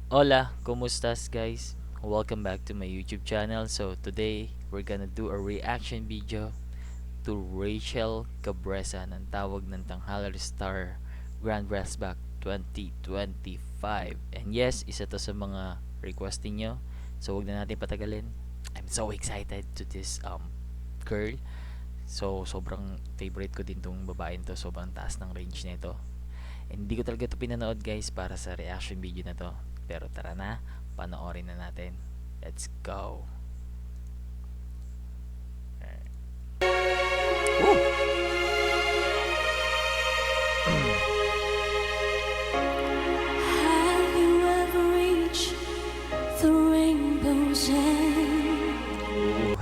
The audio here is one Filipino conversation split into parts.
Hola, kumusta's guys? Welcome back to my YouTube channel. So today, we're gonna do a reaction video to Rachel Cabresa ng Tawag ng Tanghalar Star Grand Back 2025. And yes, isa to sa mga requesting nyo. So wag na natin patagalin. I'm so excited to this girl. So sobrang favorite ko din tong babaeng to. Sobrang taas ng range nito. And hindi ko talaga ito pinanood guys para sa reaction video na to. Pero tara na, panoorin na natin. Let's go. Woo! Have you ever reached the rainbow's end?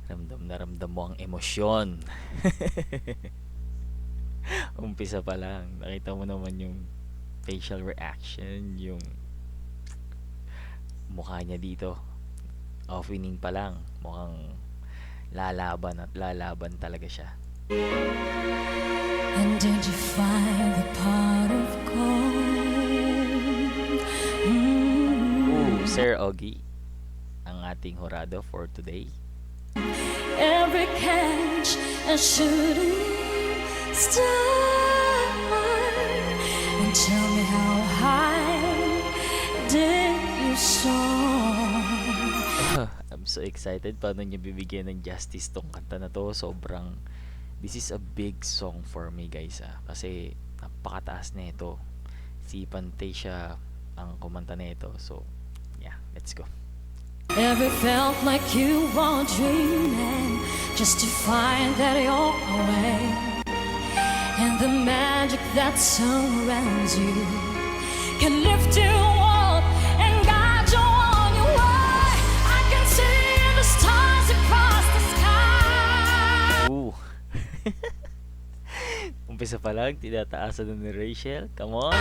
Ramdam na ramdam mo ang emosyon. Umpisa pa lang, nakita mo naman yung facial reaction, yung mukha niya dito. Opening pa lang, mukhang lalaban at lalaban talaga siya. And did you find the pot of gold? Sir Ogie, ang ating horado for today. Every catch a shooting star. And tell me how high did you soar? I'm so excited paano niya bibigyan ng justice tong kanta na to. Sobrang, this is a big song for me guys kasi napakataas na ito. Si Pantasia ang kumanta na ito. So yeah, let's go. Ever felt like you were dreaming just to find that you're away, and the magic that surrounds you can lift you up and guide you on your way. I can see the stars across the sky. Umpisa pa lang, tinataasan na ni Rachel. Come on.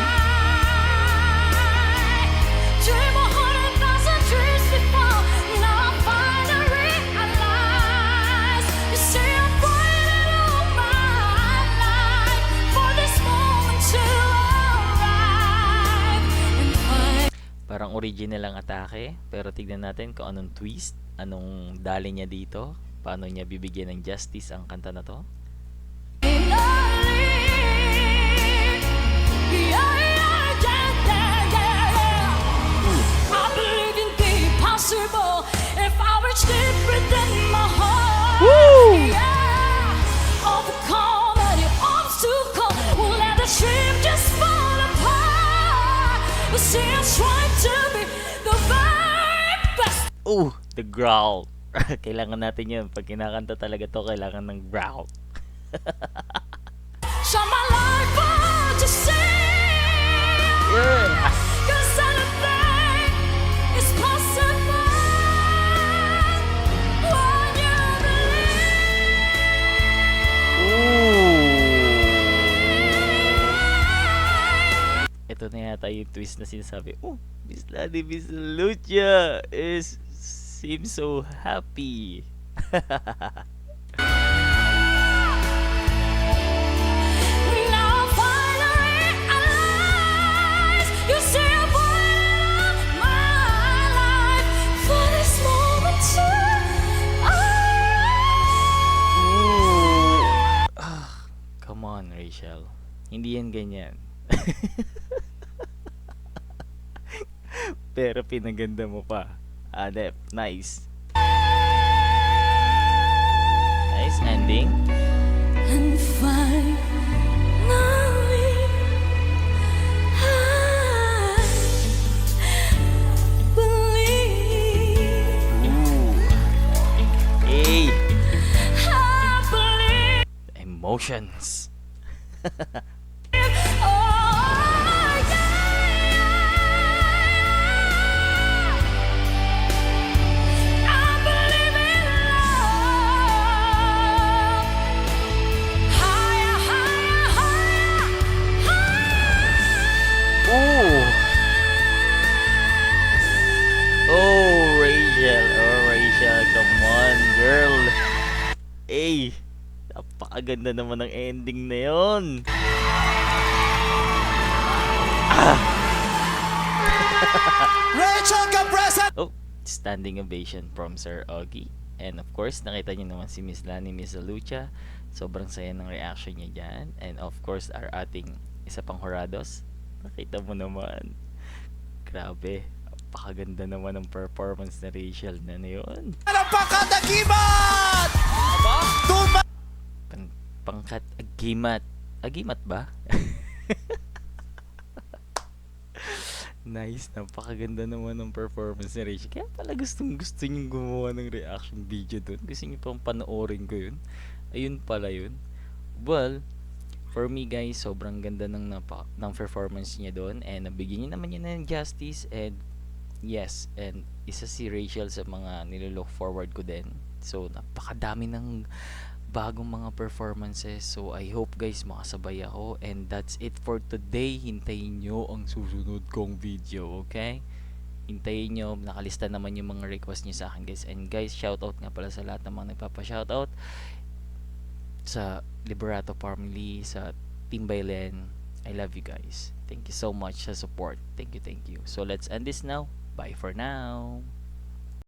Dream 100,000 dreams before, now I finally realize you see I'm waiting all my life for this moment to arrive and find. Parang original ang atake, pero tignan natin kung anong twist, anong dali niya dito, paano niya bibigyan ng justice ang kanta na to. If I reach deep within my heart, yeah, overcome any obstacle, won't let the dream just fall apart. You see, I'm trying to be the very best. The growl. Kailangan natin yun. Pag kinakanta talaga to, kailangan ng growl. Show my life what you see. Yeah. 'Cause anything is possible when you believe. Ito na yata yung twist na sinasabi. Miss Lady Miss Lucia seems so happy. Now I finally realize you see I'm waiting all my life for this moment to arrive. Come on, Rachel. Hindi yan ganyan. Pero pinaganda mo pa. Adep, nice. Nice ending. And finally, I believe. Hey, I believe. emotions. Oh, yeah. I believe in love. Higher, higher, higher, higher. Rachel, come on, girl. Hey, napakaganda naman ng ending na yon. Rachel Cabresa! Oh, standing ovation from Sir Augie. And of course, nakita niyo naman si Miss Lani, Miss Lucha. Sobrang saya ng reaction niya dyan. And of course, our ating isa pang Horados. Nakita mo naman. Grabe. Napakaganda naman ng performance ni Rachel na yun. Napakadagimat! Pangkat agimat. Agimat ba? Nice, napakaganda naman ng performance ni Rachel. Kaya pala gustong gusto niyong gumawa ng reaction video doon. Gusto niyo pang panoorin ko yun. Ayun pala yun. Well, for me guys, sobrang ganda ng performance niya doon. And nabigyan niya naman niya ng justice. And yes, and isa si Rachel sa mga nililook forward ko din. So, napakadami ng bagong mga performances. So, I hope guys makasabay ako. And that's it for today. Hintayin nyo ang susunod kong video, okay? Hintayin nyo. Nakalista naman yung mga request nyo sa akin guys. And guys, shoutout nga pala sa lahat ng mga nagpapa-shoutout. Sa Liberato family, sa Team Bailen. I love you guys. Thank you so much sa support. Thank you, thank you. So, let's end this now. Bye for now.